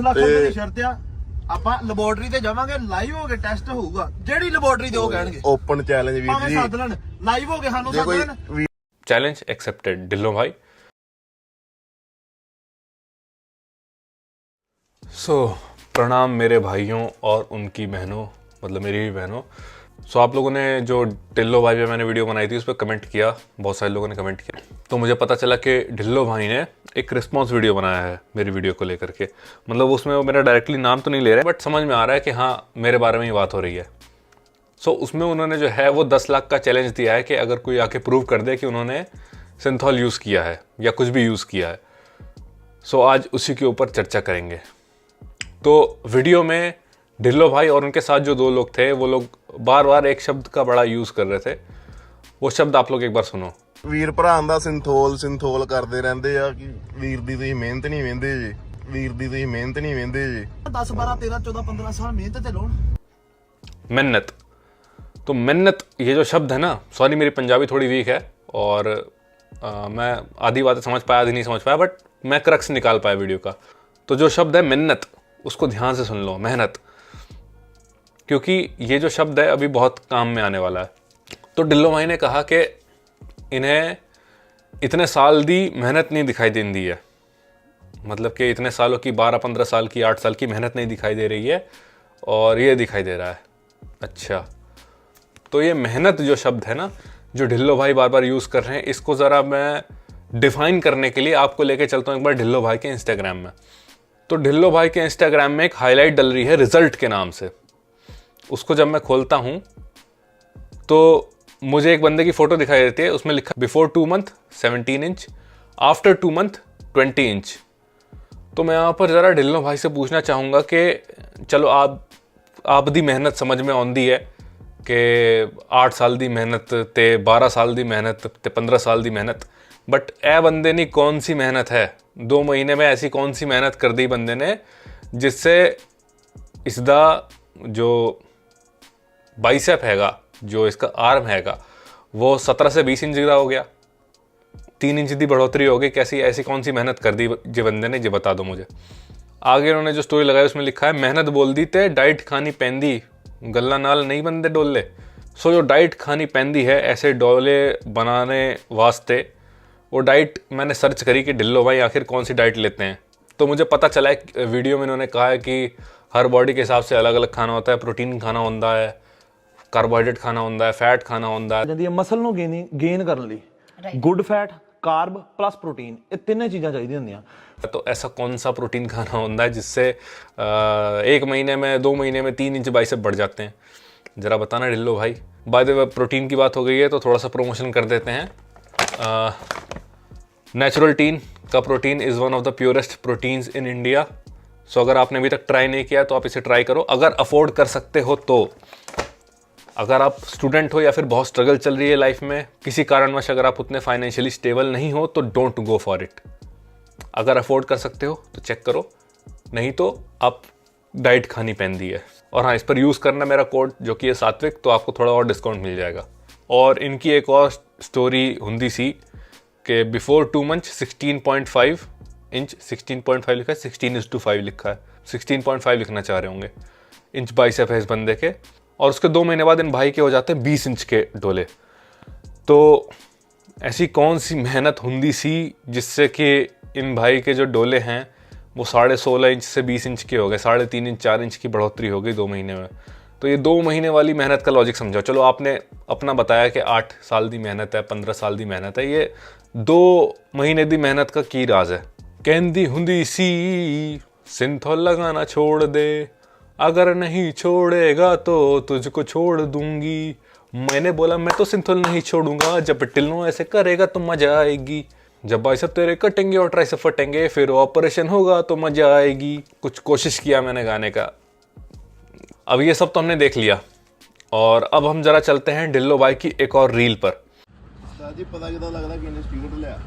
ਲੱਖ ਰੁਪਏ ਦੀ ਸ਼ਰਤ ਆ ਆਪਾਂ ਲੈਬੋਰਟਰੀ ਤੇ ਜਾਵਾਂਗੇ ਲਾਈਵ ਹੋ ਕੇ ਟੈਸਟ ਹੋਊਗਾ ਜਿਹੜੀ ਲੈਬੋਰਟਰੀ ਤੇ ਉਹ ਕਹਿਣਗੇ ओपन चैलेंज वीर ਭਾਵੇਂ जी ਸੱਦ ਲੈਣ ਲਾਈਵ ਹੋ ਕੇ ਸਾਨੂੰ जे ਸੱਦ कोई ਲੈਣ चैलेंज एक्सेप्टेड ढिल्लों भाई। प्रणाम मेरे भाइयों और उनकी बहनों, मतलब मेरी भी बहनों। आप लोगों ने जो ढिल्लों भाई पे मैंने वीडियो बनाई थी उस पर कमेंट किया, बहुत सारे लोगों ने कमेंट किया, तो मुझे पता चला कि ढिल्लों भाई ने एक रिस्पॉन्स वीडियो बनाया है मेरी वीडियो को लेकर के। मतलब उसमें वो मेरा डायरेक्टली नाम तो नहीं ले रहे, बट समझ में आ रहा है कि हाँ मेरे बारे में ही बात हो रही है। उसमें उन्होंने जो है वो 10 लाख का चैलेंज दिया है कि अगर कोई आके प्रूव कर दे कि उन्होंने सिंथॉल यूज़ किया है या कुछ भी यूज़ किया है। आज उसी के ऊपर चर्चा करेंगे। तो वीडियो में ढिल्लों भाई और उनके साथ जो दो लोग थे वो लोग बार बार एक शब्द का बड़ा यूज़ कर रहे थे। वो शब्द आप लोग एक बार सुनो। ਵੀਰ ਭਰਾ ਦਾ ਸਿੰਥੋਲ ਕਰਦੇ ਰਹਿੰਦੇ ਆ ਕਿ ਵੀਰ ਦੀ ਤੁਸੀਂ ਮਿਹਨਤ ਨਹੀਂ ਵੇਂਦੇ ਜੀ, ਵੀਰ ਦੀ ਤੁਸੀਂ ਮਿਹਨਤ ਨਹੀਂ ਵੇਂਦੇ ਜੀ। 10 12 13 14 15 ਸਾਲ ਮਿਹਨਤ ਤੇ ਲਾਉਣ। मिन्नत, तो मिन्नत ये जो शब्द है ना, सॉरी मेरी पंजाबी थोड़ी वीक है और मैं आधी बातें समझ पाया आधी नहीं समझ पाया, बट मैं क्रक्स निकाल पाया वीडियो का। तो जो शब्द है मिन्नत, उसको ध्यान से सुन लो, मेहनत, क्योंकि ये जो शब्द है अभी बहुत काम में आने वाला है। तो ढिल्लों भाई ने कहा कि इन्हें इतने साल दी मेहनत नहीं दिखाई देती है, मतलब कि इतने सालों की 12-15 साल की 8 साल की मेहनत नहीं दिखाई दे रही है और ये दिखाई दे रहा है। अच्छा, तो ये मेहनत जो शब्द है ना, जो ढिल्लों भाई बार बार यूज़ कर रहे हैं, इसको ज़रा मैं डिफाइन करने के लिए आपको लेके चलता हूँ एक बार ढिल्लों भाई के इंस्टाग्राम में। तो ढिल्लों भाई के इंस्टाग्राम में एक हाईलाइट डल रही है रिजल्ट के नाम से। उसको जब मैं खोलता हूँ तो मुझे एक बंदे की फ़ोटो दिखाई देती है, उसमें लिखा before 2 month 17 inch, after 2 month 20 inch. तो मैं यहाँ पर ज़रा ढिल्लों भाई से पूछना चाहूँगा कि चलो आप दी मेहनत समझ में आती है कि 8 साल दी मेहनत ते 12 साल दी मेहनत ते 15 साल दी मेहनत, बट ए बंदे ने कौन सी मेहनत है 2 महीने में, ऐसी कौन सी मेहनत कर दी बंदे ने जिससे इसका जो बाइसेप हैगा, जो इसका आर्म हैगा, वो 17 से 20 इंच का हो गया, 3 इंच की बढ़ोतरी हो गई। कैसी ऐसी कौन सी मेहनत कर दी जो बंदे ने, ये बता दो मुझे। आगे उन्होंने जो स्टोरी लगाई उसमें लिखा है मेहनत बोल दी ते डाइट खानी पैंदी, गल्ला नाल नहीं बनते डोले। जो डाइट खानी पैंदी है ऐसे डोले बनाने वास्ते, वो डाइट मैंने सर्च करी कि ढिल्लों भाई आखिर कौन सी डाइट लेते हैं। तो मुझे पता चला है, वीडियो में इन्होंने कहा है कि हर बॉडी के हिसाब से अलग अलग खाना होता है। प्रोटीन खाना होता है, कार्बोहाइड्रेट खाना होता है, फैट खाना होता है। मसल ਨੂੰ ਗੇਨ ਕਰਨ ਲਈ good fat, carb plus protein, ये तीनों चीज़ां चाहिए होंदियां। तो ऐसा कौन सा प्रोटीन खाना होता है जिससे 1 महीने में 2 महीने में 3 इंच बाइसेप बढ़ जाते हैं, ज़रा बताना ढिल्लों भाई। बाय द वे प्रोटीन की बात हो गई है तो थोड़ा सा प्रमोशन कर देते हैं। नेचुरल टीन का protein is one of the purest proteins in India. अगर आपने अभी तक ट्राई नहीं किया तो आप इसे ट्राई करो, अगर अफोर्ड कर सकते हो तो। अगर आप स्टूडेंट हो या फिर बहुत स्ट्रगल चल रही है लाइफ में, किसी कारणवश अगर आप उतने फाइनेंशियली स्टेबल नहीं हो तो डोंट गो फॉर इट। अगर अफोर्ड कर सकते हो तो चेक करो, नहीं तो आप डाइट खानी पैंदी है। और हाँ, इस पर यूज़ करना मेरा कोड जो कि है सात्विक, तो आपको थोड़ा और डिस्काउंट मिल जाएगा। और इनकी एक और स्टोरी हुंदी सी कि बिफोर 2 मंथ 16.5 इंच, 16.5 लिखा है, 16:5 लिखा है, 16.5 लिखना चाह रहे होंगे इंच बाइसेप है इस बंदे के। और उसके 2 महीने बाद इन भाई के हो जाते हैं 20 इंच के डोले। तो ऐसी कौन सी मेहनत हुंदी सी जिससे कि इन भाई के जो डोले हैं वो 16.5 इंच से 20 इंच के हो गए, 3.5 इंच 4 इंच की बढ़ोतरी हो गई 2 महीने में। तो ये 2 महीने वाली मेहनत का लॉजिक समझाओ। चलो आपने अपना बताया कि 8 साल की मेहनत है, 15 साल की मेहनत है, ये 2 महीने की मेहनत का की राज है। कहंदी हुंदी सी सिंथॉल लगाना छोड़ दे, अगर नहीं छोड़ेगा तो तुझको छोड़ दूंगी। मैंने बोला मैं तो सिंथॉल नहीं छोड़ूंगा, जब टिल्लो ऐसे करेगा तो मजा आएगी, जब बाइसेप तेरे कटेंगे और ट्राइसेप फटेंगे फिर ऑपरेशन होगा तो मजा आएगी। कुछ कोशिश किया मैंने गाने का। अब ये सब तो हमने देख लिया और अब हम जरा चलते हैं ढिल्लों भाई की एक और रील पर। जी पता किदा लगदा कि इन्हें स्टीरॉयड लिया,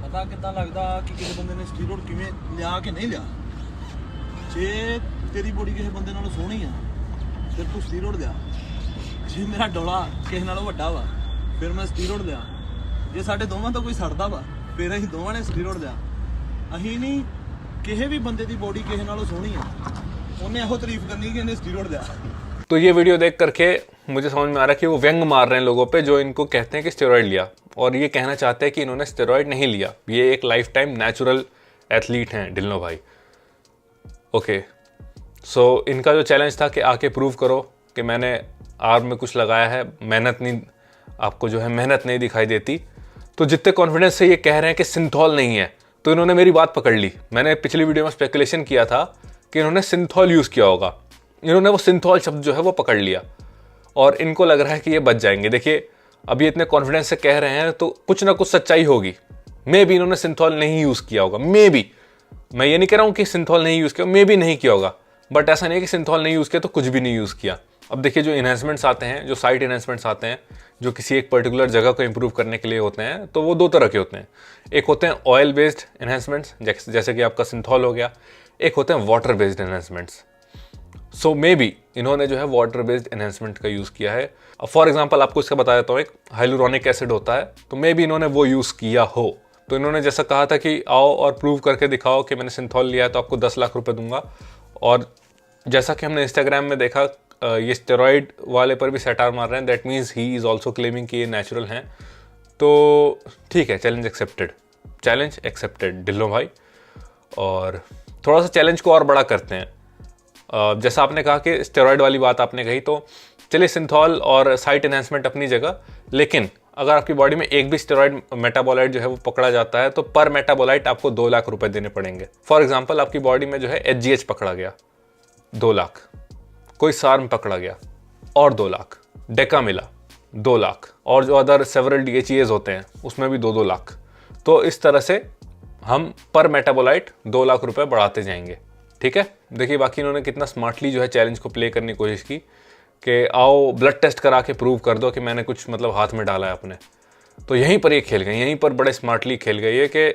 ਪਤਾ ਕਿੱਦਾਂ ਲੱਗਦਾ ਕਿ ਕਿਸੇ ਬੰਦੇ ਨੇ ਸਟੀਰੋਇਡ ਕਿਵੇਂ ਲਿਆ ਕਿ ਨਹੀਂ ਲਿਆ। ਜੇ ਤੇਰੀ ਬੋਡੀ ਕਿਸੇ ਬੰਦੇ ਨਾਲੋਂ ਸੋਹਣੀ ਆ ਫਿਰ ਤੂੰ ਸਟੀਰੋਇਡ ਲਿਆ। ਜੇ ਮੇਰਾ ਡੋਲਾ ਕਿਸੇ ਨਾਲੋਂ ਵੱਡਾ ਵਾ ਫਿਰ ਮੈਂ ਸਟੀਰੋਇਡ ਲਿਆ। ਜੇ ਸਾਡੇ ਦੋਵਾਂ ਤੋਂ ਕੋਈ ਸੜਦਾ ਵਾ ਫਿਰ ਅਸੀਂ ਦੋਵਾਂ ਨੇ ਸਟੀਰੋਇਡ ਲਿਆ। ਅਸੀਂ ਨਹੀਂ ਕਿਸੇ ਵੀ ਬੰਦੇ ਦੀ ਬੋਡੀ ਕਿਸੇ ਨਾਲੋਂ ਸੋਹਣੀ ਆ, ਉਹਨੇ ਇਹੋ ਤਾਰੀਫ ਕਰਨੀ ਕਿ ਇਹਨੇ ਸਟੀਰੋਇਡ ਲਿਆ। तो ये वीडियो देख करके मुझे समझ में आ रहा है कि वो व्यंग मार रहे हैं लोगों पे जो इनको कहते हैं कि स्टेरॉइड लिया, और ये कहना चाहते हैं कि इन्होंने स्टेरॉइड नहीं लिया, ये एक लाइफ टाइम नेचुरल एथलीट हैं ढिल्लो भाई। ओके, सो इनका जो चैलेंज था कि आके प्रूव करो कि मैंने आर्म में कुछ लगाया है, मेहनत नहीं, आपको जो है मेहनत नहीं दिखाई देती। तो जितने कॉन्फिडेंस से ये कह रहे हैं कि सिंथॉल नहीं है, तो इन्होंने मेरी बात पकड़ ली। मैंने पिछली वीडियो में स्पेकुलेशन किया था कि इन्होंने सिंथॉल यूज़ किया होगा, इन्होंने वो सिंथॉल शब्द जो है वो पकड़ लिया और इनको लग रहा है कि ये बच जाएंगे। देखिए अब ये इतने कॉन्फिडेंस से कह रहे हैं तो कुछ ना कुछ सच्चाई होगी। मे भी इन्होंने सिंथॉल नहीं यूज़ किया होगा, मे भी, मैं ये नहीं कह रहा हूँ कि सिंथॉल नहीं यूज़ किया, मे भी नहीं किया होगा, बट ऐसा नहीं है कि सिंथॉल नहीं यूज़ किया तो कुछ भी नहीं यूज़ किया। अब देखिए जो इन्हेंसमेंट्स आते हैं, जो साइट इन्हेंसमेंट्स आते हैं, जो किसी एक पर्टिकुलर जगह को इंप्रूव करने के लिए होते हैं, तो वो दो तरह के होते हैं। एक होते हैं ऑयल बेस्ड इन्हेंसमेंट्स, जैसे कि आपका सिंथॉल हो गया, एक होते हैं water based enhancements. So may be इन्होंने जो है वाटर बेस्ड एनहेंसमेंट का यूज़ किया है। फॉर एग्जांपल आपको इसका बता देता हूँ, एक हाइलुरोनिक एसिड होता है, तो मे बी इन्होंने वो यूज़ किया हो। तो इन्होंने जैसा कहा था कि आओ और प्रूव करके दिखाओ कि मैंने सिंथॉल लिया है तो आपको 10 लाख रुपए दूंगा, और जैसा कि हमने इंस्टाग्राम में देखा ये स्टेरॉइड वाले पर भी सेटार मार रहे हैं, that means he is also claiming कि ये नेचुरल हैं। तो ठीक है, चैलेंज एक्सेप्टेड ढिल्लो भाई। और थोड़ा सा चैलेंज को और बड़ा करते हैं। जैसा आपने कहा कि स्टेरॉइड वाली बात आपने कही, तो चलिए सिंथॉल और साइट एनहांसमेंट अपनी जगह, लेकिन अगर आपकी बॉडी में एक भी स्टेरॉइड मेटाबोलाइट जो है वो पकड़ा जाता है तो पर मेटाबोलाइट आपको 2 लाख रुपए देने पड़ेंगे। फॉर एग्जांपल आपकी बॉडी में जो है HGH पकड़ा गया 2 लाख, कोई सार्म पकड़ा गया और 2 लाख, डेका मिला 2 लाख, और जो अदर सेवरल DHEAs होते हैं उसमें भी 2-2 लाख। तो इस तरह से हम पर मेटाबोलाइट 2 लाख रुपए बढ़ाते जाएंगे। ठीक है, देखिए बाकी इन्होंने कितना स्मार्टली जो है चैलेंज को प्ले करने की कोशिश की कि आओ ब्लड टेस्ट करा के प्रूव कर दो कि मैंने कुछ मतलब हाथ में डाला है अपने। तो यहीं पर ये खेल गए, यहीं पर बड़े स्मार्टली खेल गए ये कि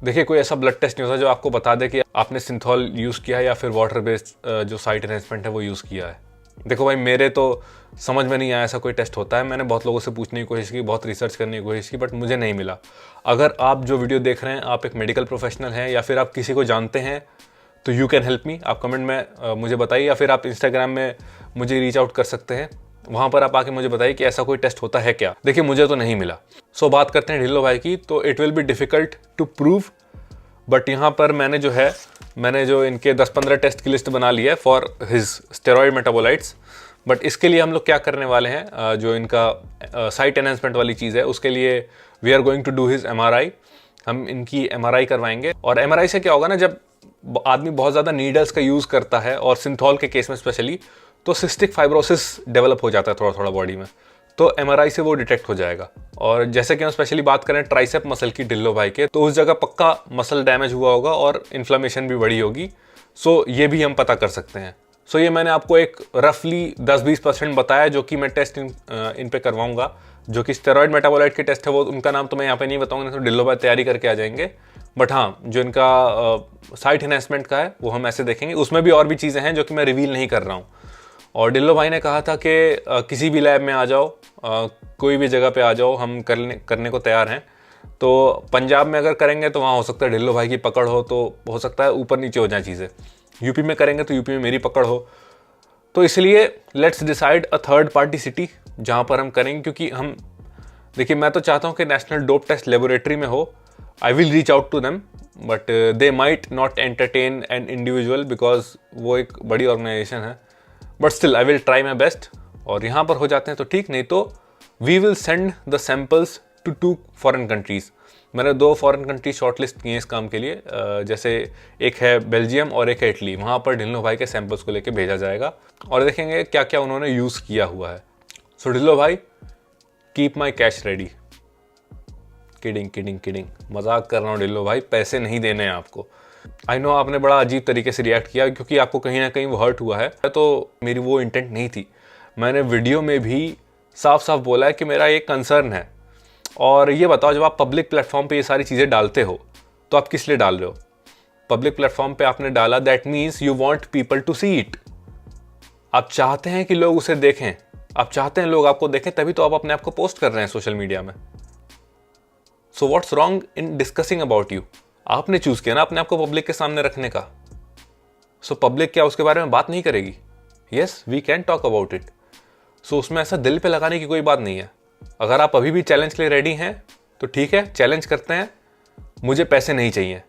देखिए कोई ऐसा ब्लड टेस्ट नहीं होता जो आपको बता दे कि आपने सिंथॉल यूज़ किया है या फिर वाटर बेस्ड जो साइट एनहेंसमेंट है वो यूज़ किया है। देखो भाई, मेरे तो समझ में नहीं आया ऐसा कोई टेस्ट होता है। मैंने बहुत लोगों से पूछने की कोशिश की, बहुत रिसर्च करने की कोशिश की, बट मुझे नहीं मिला। अगर आप जो वीडियो देख रहे हैं, आप एक मेडिकल प्रोफेशनल हैं या फिर आप किसी को जानते हैं, तो यू कैन हेल्प मी। आप कमेंट में मुझे बताइए, या फिर आप इंस्टाग्राम में मुझे रीच आउट कर सकते हैं, वहाँ पर आप आके मुझे बताइए कि ऐसा कोई टेस्ट होता है क्या। देखिए मुझे तो नहीं मिला। सो बात करते हैं ढिल्लो भाई की। तो it will be difficult to prove, but यहाँ पर मैंने जो इनके 10-15 टेस्ट की लिस्ट बना ली है for his steroid metabolites. But इसके लिए हम लोग क्या करने वाले हैं, जो इनका साइट एनहांसमेंट वाली चीज़ है उसके लिए we are going to do his MRI। हम इनकी MRI करवाएंगे, और MRI से क्या होगा ना, जब आदमी बहुत ज़्यादा नीडल्स का यूज़ करता है, और सिंथॉल के केस में स्पेशली, तो सिस्टिक फाइब्रोसिस डेवलप हो जाता है थोड़ा थोड़ा बॉडी में, तो MRI से वो डिटेक्ट हो जाएगा। और जैसे कि हम स्पेशली बात करें ट्राइसेप मसल की ढिल्लो भाई के, तो उस जगह पक्का मसल डैमेज हुआ होगा और इन्फ्लेमेशन भी बढ़ी होगी। सो ये भी हम पता कर सकते हैं। सो ये मैंने आपको एक रफली 10-20% बताया जो कि मैं टेस्ट इन पे करवाऊंगा। जो कि स्टेरॉइड मेटाबोलाइट के टेस्ट है वो उनका नाम तो मैं यहाँ पे नहीं बताऊंगा, तो ढिल्लो भाई तैयारी करके आ जाएंगे। बट हाँ, जो इनका साइट एनहांसमेंट का है वो हम ऐसे देखेंगे। उसमें भी और भी चीज़ें हैं जो कि मैं रिवील नहीं कर रहा हूँ। और ढिल्लो भाई ने कहा था कि किसी भी लैब में आ जाओ, कोई भी जगह पे आ जाओ, हम करने को तैयार हैं। तो पंजाब में अगर करेंगे तो वहाँ हो सकता है ढिल्लो भाई की पकड़ हो, तो हो सकता है ऊपर नीचे हो जाए चीज़ें। यूपी में करेंगे तो यूपी में मेरी पकड़ हो। तो इसलिए let's decide a third party city जहाँ पर हम करेंगे, क्योंकि हम देखिए मैं तो चाहता हूँ कि नेशनल डोप टेस्ट लेबोरेटरी में हो। I will reach out to them, but they might not entertain an individual because वो एक बड़ी ऑर्गेनाइजेशन है। But still I will try my best. और यहाँ पर हो जाते हैं तो ठीक, नहीं तो we will send the samples to 2 foreign countries. मैंने 2 फॉरेन कंट्री शॉर्टलिस्ट किए इस काम के लिए, जैसे एक है बेल्जियम और एक है इटली। वहाँ पर ढिल्लो भाई के सैंपल्स को लेके भेजा जाएगा और देखेंगे क्या क्या उन्होंने यूज़ किया हुआ है। सो ढिल्लो भाई, keep my cash ready. Kidding, मजाक कर रहा हूँ ढिल्लो भाई, पैसे नहीं देने हैं आपको। आई नो आपने बड़ा अजीब तरीके से रिएक्ट किया क्योंकि आपको कहीं ना कहीं वो हर्ट हुआ है, तो मेरी वो इंटेंट नहीं थी। मैंने वीडियो में भी साफ साफ बोला है कि मेरा ये कंसर्न है। और ये बताओ, जब आप पब्लिक प्लेटफॉर्म पे ये सारी चीज़ें डालते हो तो आप किस लिए डाल रहे हो? पब्लिक प्लेटफॉर्म पे आपने डाला, that means you want people to see it. आप चाहते हैं कि लोग उसे देखें, आप चाहते हैं लोग आपको देखें, तभी तो आप अपने आप को पोस्ट कर रहे हैं सोशल मीडिया में। So what's wrong in discussing about you? आपने चूज किया ना अपने आप को पब्लिक के सामने रखने का। सो पब्लिक क्या उसके बारे में बात नहीं करेगी? Yes, we can talk about it. So उसमें ऐसा दिल पे लगाने की कोई बात नहीं है। अगर आप अभी भी चैलेंज के लिए रेडी हैं तो ठीक है, चैलेंज करते हैं। मुझे पैसे नहीं चाहिए।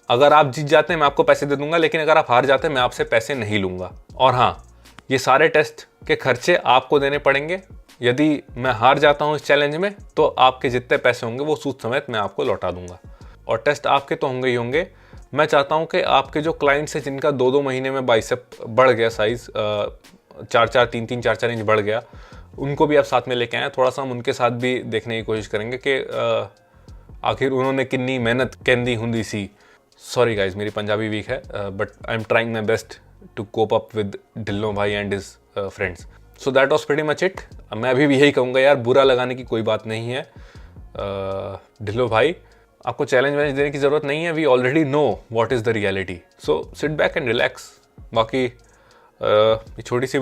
अगर आप जीत जाते हैं मैं आपको पैसे दे दूंगा, लेकिन अगर आप हार जाते हैं मैं आपसे पैसे नहीं लूंगा। और हाँ, ये सारे टेस्ट के खर्चे आपको देने पड़ेंगे। यदि मैं हार जाता हूँ इस चैलेंज में तो आपके जितने पैसे होंगे वो सूद समेत मैं आपको लौटा दूंगा। और टेस्ट आपके तो होंगे ही होंगे। मैं चाहता हूँ कि आपके जो क्लाइंट्स हैं जिनका 2-2 महीने में बाइसेप बढ़ गया, साइज 3-3, 4-4 इंच बढ़ गया, उनको भी आप साथ में लेके आए। थोड़ा सा हम उनके साथ भी देखने की कोशिश करेंगे कि आखिर उन्होंने कितनी मेहनत कहती हुंदी सी। सॉरी गाइज, मेरी पंजाबी वीक है, but I am trying my best to cope up with Dhillon भाई and his friends. So that was pretty much it. मैं अभी भी यही कहूँगा यार, बुरा लगाने की कोई बात नहीं है। ढिल्लो भाई, आपको चैलेंज वैलेंज देने की ज़रूरत नहीं है। We already know what is the reality. So sit back and relax. बाकी ये छोटी सी